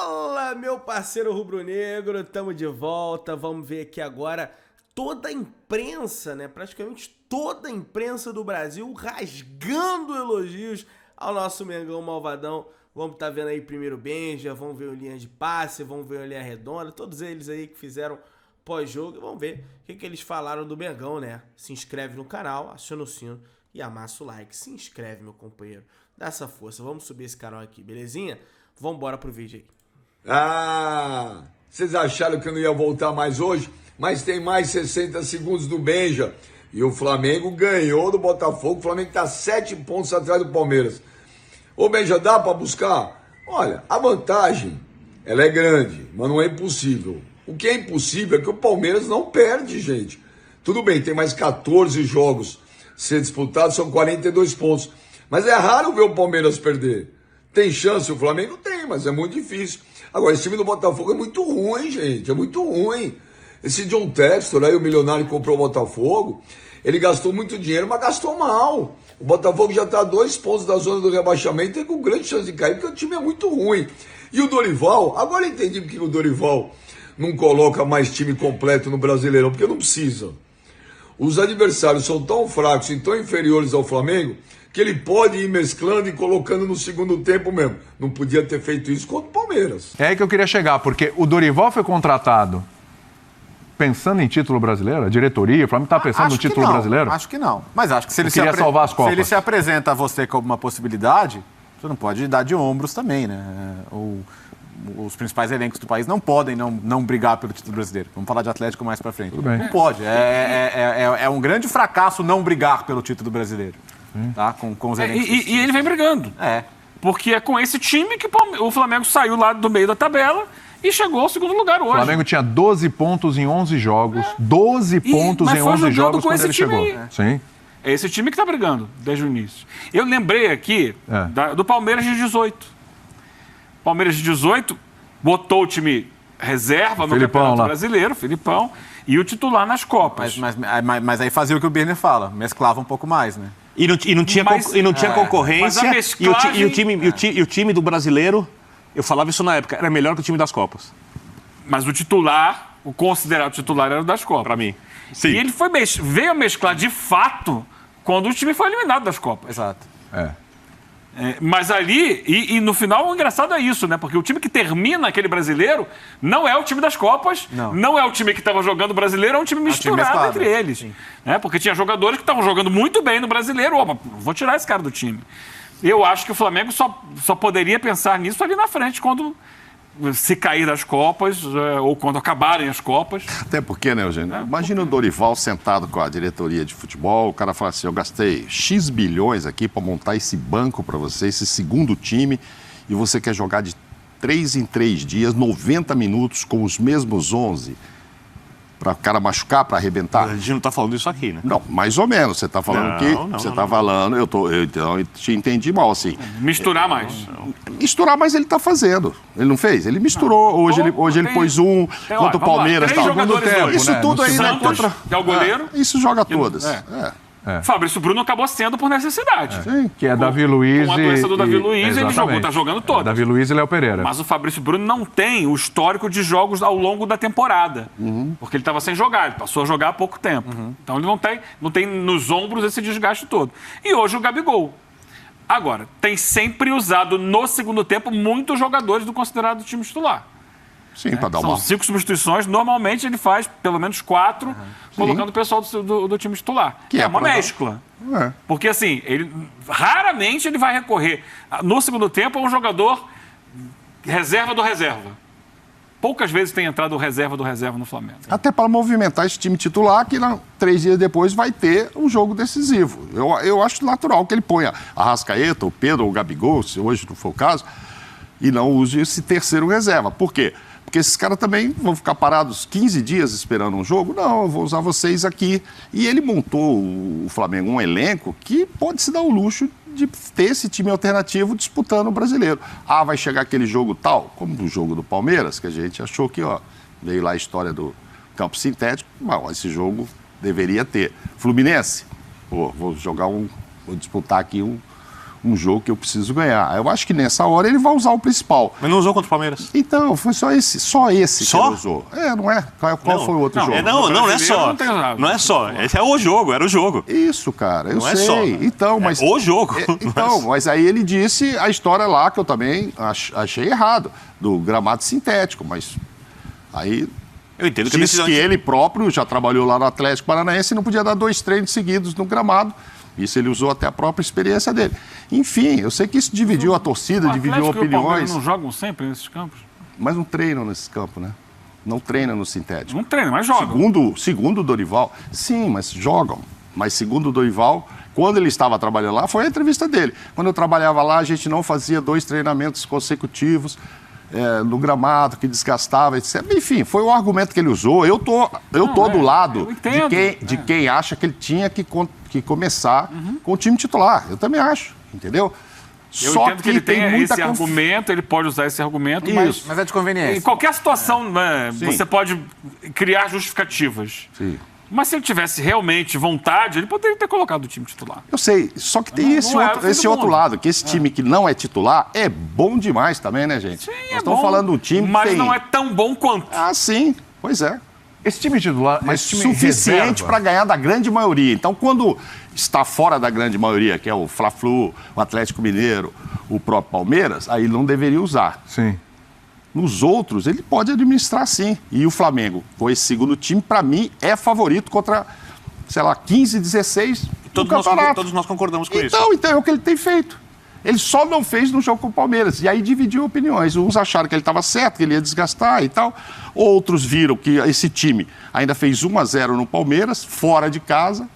Fala, meu parceiro rubro-negro, estamos de volta. Vamos ver aqui agora toda a imprensa, né? Praticamente toda a imprensa do Brasil rasgando elogios ao nosso Mengão malvadão. Vamos estar vendo aí primeiro o Benja, vamos ver o Linha de Passe, vamos ver o Linha Redonda, todos eles aí que fizeram pós-jogo. Vamos ver o que eles falaram do Mengão, né? Se inscreve no canal, aciona o sino e amassa o like. Se inscreve, meu companheiro. Dá essa força. Vamos subir esse canal aqui, belezinha? Vamos embora pro vídeo aí. Ah, vocês acharam que eu não ia voltar mais hoje? Mas tem mais 60 segundos do Benja. E o Flamengo ganhou do Botafogo. O Flamengo tá 7 pontos atrás do Palmeiras. Ô Benja, dá pra buscar? Olha, a vantagem, ela é grande, mas não é impossível. O que é impossível é que o Palmeiras não perde, gente. Tudo bem, tem mais 14 jogos ser disputados, são 42 pontos. Mas é raro ver o Palmeiras perder. Tem chance o Flamengo? Tem, mas é muito difícil. Agora, esse time do Botafogo é muito ruim, gente. É muito ruim. Esse John Textor aí, o milionário que comprou o Botafogo, ele gastou muito dinheiro, mas gastou mal. O Botafogo já está a 2 pontos da zona do rebaixamento e com grande chance de cair, porque o time é muito ruim. E o Dorival, agora eu entendi porque o Dorival não coloca mais time completo no Brasileirão, porque não precisa. Os adversários são tão fracos e tão inferiores ao Flamengo que ele pode ir mesclando e colocando no segundo tempo mesmo. Não podia ter feito isso contra o Palmeiras. É aí que eu queria chegar, porque o Dorival foi contratado pensando em título brasileiro? A diretoria, o Flamengo está pensando no título brasileiro? Acho que não. Mas acho que se ele, salvar as Copas. Se ele se apresenta a você como uma possibilidade, você não pode dar de ombros também, né? Os principais elencos do país não podem não brigar pelo título brasileiro. Vamos falar de Atlético mais pra frente. Tudo bem. Não pode. É um grande fracasso não brigar pelo título brasileiro. Tá? Com os elencos. E ele vem brigando. É. Porque é com esse time que o Flamengo saiu lá do meio da tabela e chegou ao segundo lugar hoje. O Flamengo tinha 12 pontos em 11 jogos. 12 pontos em 11 jogos quando ele chegou. Sim. É esse time que está brigando desde o início. Eu lembrei aqui do Palmeiras de 18. Palmeiras de 18 botou o time reserva no Campeonato Brasileiro, Filipão, e o titular nas Copas. Mas aí fazia o que o Birner fala, mesclava um pouco mais, né? E não tinha concorrência. E o time do brasileiro, eu falava isso na época, era melhor que o time das Copas. Mas o titular, o considerado titular era o das Copas. Pra mim. Sim. E ele veio a mesclar de fato quando o time foi eliminado das Copas. Exato. Mas ali, e no final o engraçado é isso, né? Porque o time que termina aquele brasileiro não é o time das Copas, não é o time que estava jogando brasileiro, é um time misturado entre eles. Né? Porque tinha jogadores que estavam jogando muito bem no brasileiro. Opa, vou tirar esse cara do time. Eu acho que o Flamengo só poderia pensar nisso ali na frente, quando se cair das Copas ou quando acabarem as Copas. Até porque, né, Eugênio? Imagina o Dorival sentado com a diretoria de futebol, o cara fala assim, eu gastei X bilhões aqui para montar esse banco para você, esse segundo time, e você quer jogar de 3 em 3 dias, 90 minutos com os mesmos 11, para o cara machucar, para arrebentar? A gente não está falando isso aqui, né? Não, mais ou menos. Você está falando falando, eu te entendi mal, assim. Misturar mais. Misturar mais ele está fazendo. Ele não fez? Ele misturou. Hoje ele pôs contra o Palmeiras. Isso tudo aí, né? Que é o goleiro. Isso joga todas. Fabrício Bruno acabou sendo por necessidade. Que é Davi Luiz. Com a doença do Davi Luiz, ele tá jogando todo. Davi Luiz e Léo Pereira. Mas o Fabrício Bruno não tem o histórico de jogos ao longo da temporada. Porque ele estava sem jogar, ele passou a jogar há pouco tempo. Então ele não tem nos ombros esse desgaste todo. E hoje o Gabigol. Agora, tem sempre usado no segundo tempo muitos jogadores do considerado time titular. Sim, para dar São 5 substituições, normalmente ele faz pelo menos 4, colocando o pessoal do time titular. Que é uma mescla. Porque assim, raramente ele vai recorrer, no segundo tempo, a um jogador reserva do reserva. Poucas vezes tem entrado o reserva do reserva no Flamengo. Até para movimentar esse time titular, que 3 dias depois vai ter um jogo decisivo. Eu acho natural que ele ponha a Arrascaeta, o Pedro, o Gabigol, se hoje não for o caso, e não use esse terceiro reserva. Por quê? Porque esses caras também vão ficar parados 15 dias esperando um jogo? Não, eu vou usar vocês aqui. E ele montou, o Flamengo, um elenco que pode se dar o luxo de ter esse time alternativo disputando o brasileiro. Vai chegar aquele jogo tal, como o jogo do Palmeiras, que a gente achou que, veio lá a história do campo sintético. Não, esse jogo deveria ter. Fluminense, vou disputar aqui um jogo que eu preciso ganhar. Eu acho que nessa hora ele vai usar o principal. Mas não usou contra o Palmeiras? Então, foi só esse que ele usou. Não é? Qual foi o outro jogo? Não é só. Não é só. Esse é o jogo, era o jogo. Isso, cara, eu sei. É só, então, mas o jogo. Mas aí ele disse a história lá que eu também achei errado, do gramado sintético, mas aí eu entendo que disse que ele próprio já trabalhou lá no Atlético Paranaense e não podia dar 2 treinos seguidos no gramado. Isso ele usou até a própria experiência dele. Enfim, eu sei que isso dividiu a torcida, dividiu opiniões. Não jogam sempre nesses campos? Mas não treinam nesses campos, né? Não treinam no sintético. Não treinam, mas jogam. Segundo o Dorival, sim, mas jogam. Mas segundo o Dorival, quando ele estava trabalhando lá, foi a entrevista dele. Quando eu trabalhava lá, a gente não fazia 2 treinamentos consecutivos no gramado, que desgastava, etc. Enfim, foi o argumento que ele usou. Eu tô do lado de quem acha que ele tinha que começar com o time titular. Eu também acho, entendeu? Eu entendo que ele tem esse argumento, ele pode usar esse argumento, mas é de conveniência. Em qualquer situação, você pode criar justificativas. Sim. Mas se ele tivesse realmente vontade, ele poderia ter colocado o time titular. Eu sei, só que tem esse outro lado, que esse time que não é titular é bom demais também, né, gente? Sim, Nós estamos falando de um time que mas não é tão bom quanto. Ah, sim, pois é. Esse time titular, mas suficiente para ganhar da grande maioria. Então, quando está fora da grande maioria, que é o Fla-Flu, o Atlético Mineiro, o próprio Palmeiras, aí não deveria usar. Sim. Nos outros, ele pode administrar sim. E o Flamengo, com esse segundo time, para mim, é favorito contra, sei lá, 15, 16 do campeonato. Todos nós concordamos com isso. Então é o que ele tem feito. Ele só não fez no jogo com o Palmeiras. E aí dividiu opiniões. Uns acharam que ele estava certo, que ele ia desgastar e tal. Outros viram que esse time ainda fez 1-0 no Palmeiras, fora de casa,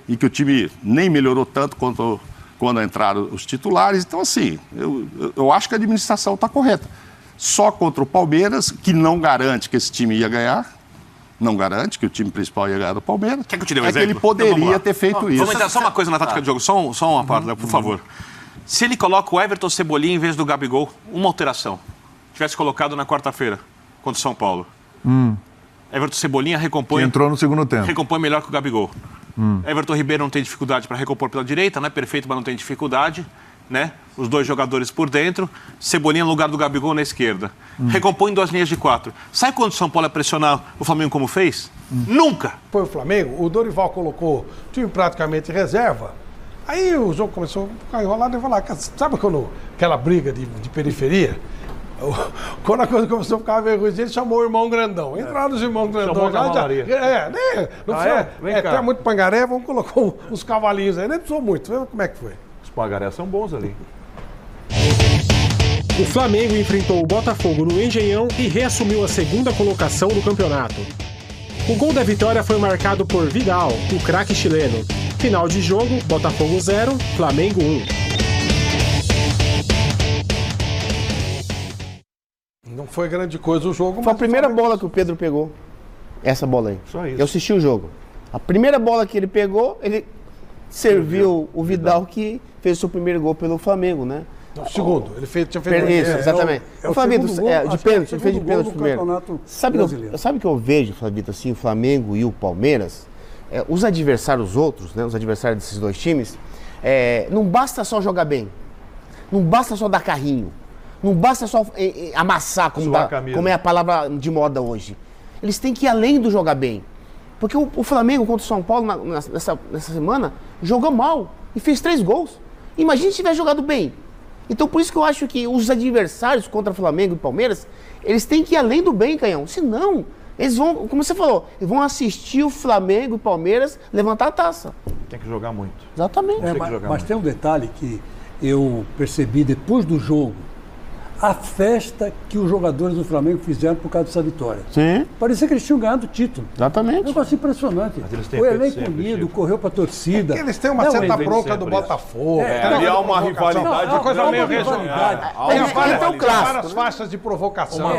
e que o time nem melhorou tanto quanto quando entraram os titulares. Então, assim, eu acho que a administração está correta. Só contra o Palmeiras, que não garante que esse time ia ganhar, não garante que o time principal ia ganhar do Palmeiras. Quer que eu te dê um exemplo? Que ele poderia ter feito isso. Vamos entrar só uma coisa na tática de jogo, só uma parte, por favor. Se ele coloca o Everton Cebolinha em vez do Gabigol, uma alteração. Tivesse colocado na quarta-feira contra o São Paulo. Everton Cebolinha recompõe... Que entrou no segundo tempo. Recompõe melhor que o Gabigol. Everton Ribeiro não tem dificuldade para recompor pela direita, não é perfeito, mas não tem dificuldade. Né? Os 2 jogadores por dentro, Cebolinha no lugar do Gabigol na esquerda. Recompõe 2 linhas de 4. Sabe quando o São Paulo ia pressionar o Flamengo como fez? Nunca! Foi o Flamengo, o Dorival colocou o time praticamente em reserva. Aí o jogo começou a ficar enrolado e falar, sabe quando aquela briga de periferia? Quando a coisa começou a ficar vergonhosa, ele chamou o irmão grandão. Entraram os irmãos grandões lá. Até muito pangaré, vamos colocar uns cavalinhos aí. Nem precisou muito, viu? Como é que foi? Os pangarés são bons ali. O Flamengo enfrentou o Botafogo no Engenhão e reassumiu a 2ª colocação do campeonato. O gol da vitória foi marcado por Vidal, o craque chileno. Final de jogo, Botafogo 0, Flamengo 1. Não foi grande coisa o jogo, foi a primeira bola que o Pedro pegou. Essa bola aí. Só isso. Eu assisti o jogo. A primeira bola que ele pegou, ele serviu o Vidal, que fez o seu primeiro gol pelo Flamengo, né? O segundo. Ele tinha feito isso, exatamente. O Flavito, de pênalti, ele fez de pênalti primeiro. Sabe que eu vejo, Flavito, assim, o Flamengo e o Palmeiras, os adversários outros, né, os adversários desses 2 times, não basta só jogar bem, não basta só dar carrinho, não basta só amassar, como é a palavra de moda hoje. Eles têm que ir além do jogar bem. Porque o Flamengo contra o São Paulo nessa semana jogou mal e fez 3 gols. Imagina se tivesse jogado bem. Então por isso que eu acho que os adversários contra o Flamengo e Palmeiras, eles têm que ir além do bem, Canhão. Senão, eles vão, como você falou, eles vão assistir o Flamengo e Palmeiras levantar a taça. Tem que jogar muito. Exatamente. Mas tem um detalhe que eu percebi depois do jogo. A festa que os jogadores do Flamengo fizeram por causa dessa vitória. Sim. Parecia que eles tinham ganhado o título. Exatamente. Um negócio impressionante. O elenco unido, correu para a torcida. Eles têm uma certa bronca do Botafogo. Criar uma rivalidade. Uma coisa meio regional. Tem várias faixas de provocação.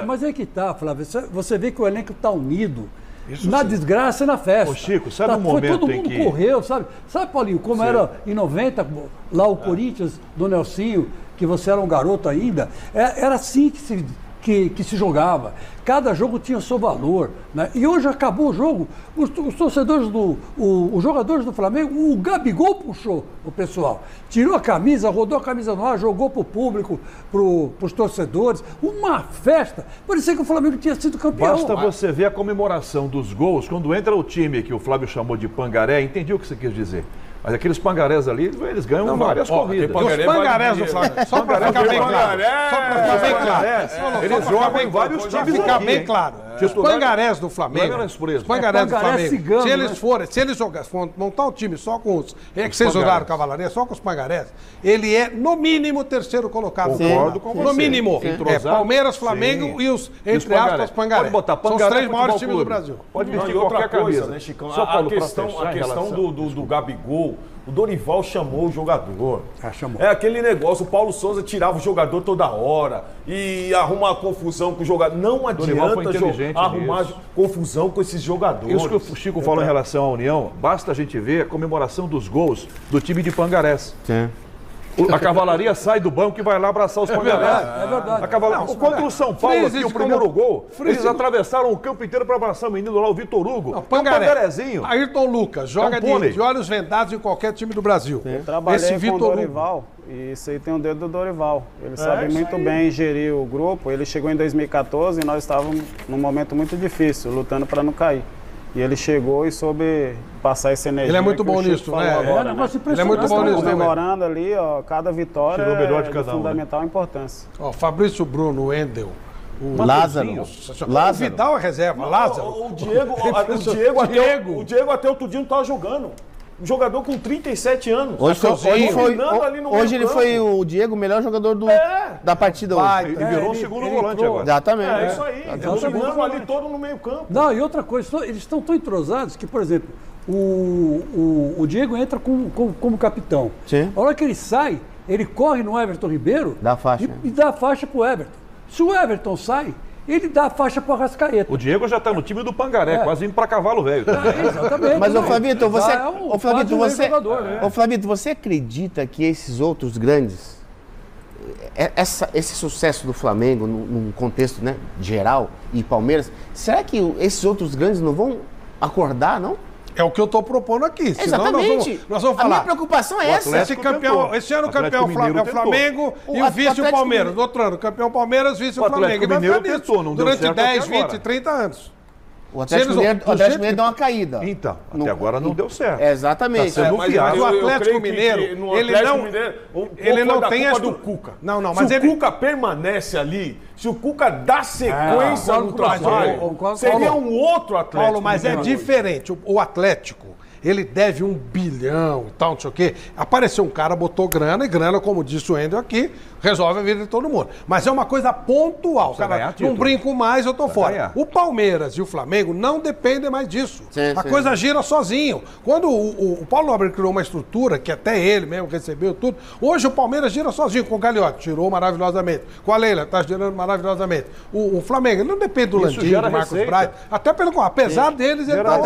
Mas é que tá, Flávio. Você vê que o elenco está unido. Isso na desgraça e na festa. Ô Chico, sabe um momento todo mundo correu, sabe? Sabe, Paulinho, como era em 90, lá o Corinthians, do Nelsinho, que você era um garoto ainda, era assim que se jogava. Cada jogo tinha seu valor, né? E hoje acabou o jogo, os torcedores os jogadores do Flamengo, o Gabigol puxou o pessoal, tirou a camisa, rodou a camisa no ar, jogou pro público, pros torcedores, uma festa, parecia que o Flamengo tinha sido campeão. Basta você ver a comemoração dos gols, quando entra o time que o Flávio chamou de pangaré, entendi o que você quis dizer. Mas aqueles pangarés ali, eles ganham várias corridas. Os pangarés do Flamengo, só para ficar bem claro. Eles jogam em vários times. Para ficar bem claro. Os pangarés do Flamengo, se eles montar um time só com os... É que vocês usaram cavalaria, só com os pangarés, ele é, no mínimo, o terceiro colocado. Concordo com você. No mínimo. É Palmeiras, Flamengo e os, entre aspas, pangarés. São os 3 maiores times do Brasil. Pode vestir qualquer camisa. Né, Chicão? A questão do Gabigol, o Dorival chamou o jogador. Chamou. É aquele negócio, o Paulo Souza tirava o jogador toda hora e arruma uma confusão com o jogador. Não adianta arrumar confusão com esses jogadores. Isso que o Chico falou em relação à União, basta a gente ver a comemoração dos gols do time de pangarés. Sim. A cavalaria sai do banco e vai lá abraçar os pangarés. É verdade. Contra o São Paulo, aqui, o primeiro gol, eles atravessaram o campo inteiro para abraçar o menino lá, o Vitor Hugo. Pangarézinho. Ayrton Lucas joga de olhos vendados em qualquer time do Brasil. Eu trabalhei com o Dorival e isso aí tem o dedo do Dorival. Ele sabe muito bem gerir o grupo. Ele chegou em 2014 e nós estávamos num momento muito difícil, lutando para não cair. E ele chegou e soube passar essa energia. Ele é muito bom nisso, né? Agora, né? Ele é muito bom nisso, né? Comemorando ali, ó, cada vitória é de fundamental importância. Ó, Fabrício Bruno, Wendel, o Lázaro. O Vidal é reserva, Lázaro. O Diego até outro dia não estava jogando. Um jogador com 37 anos. Hoje ele foi o Diego, o melhor jogador da partida hoje. Ele virou o segundo volante agora. Exatamente. É isso aí. Dominando ali todo no meio campo. Não, e outra coisa, eles estão tão entrosados que, por exemplo, o Diego entra como capitão. Sim. A hora que ele sai, ele corre no Everton Ribeiro dá faixa. E dá faixa pro Everton. Se o Everton sai, ele dá a faixa pro Arrascaeta. O Diego já está no time do Pangaré, quase indo para cavalo velho. Exatamente. Mas, Flavito, você acredita que esses outros grandes, esse sucesso do Flamengo, num contexto, né, geral, e Palmeiras, será que esses outros grandes não vão acordar, não? É o que eu estou propondo aqui. Exatamente. Nós vamos falar. A minha preocupação é essa. Esse ano o campeão é o Flamengo e o vice o Palmeiras. No outro ano, o campeão Palmeiras, vice o Flamengo. O Mineiro tentou, não deu certo durante 10, 20, 30 anos. O Atlético Mineiro deu uma caída. Então, até agora não deu certo. Exatamente. Mas o Atlético Mineiro, ele não tem a do Cuca. Mas se o Cuca permanece ali, se o Cuca dá sequência no trabalho, seria um outro Atlético. Paulo, mas é diferente. O Atlético, ele deve 1 bilhão e tal, não sei o quê. Apareceu um cara, botou grana, e grana, como disse o Wendel aqui, resolve a vida de todo mundo. Mas é uma coisa pontual. Cara, não brinco mais, eu tô fora. O Palmeiras e o Flamengo não dependem mais disso. A coisa gira sozinho. Quando o Paulo Nobre criou uma estrutura, que até ele mesmo recebeu tudo, hoje o Palmeiras gira sozinho com o Gagliotti, tirou maravilhosamente. Com a Leila, tá girando maravilhosamente. O Flamengo, ele não depende do Landim, do Marcos Braz, até apesar deles, ele tá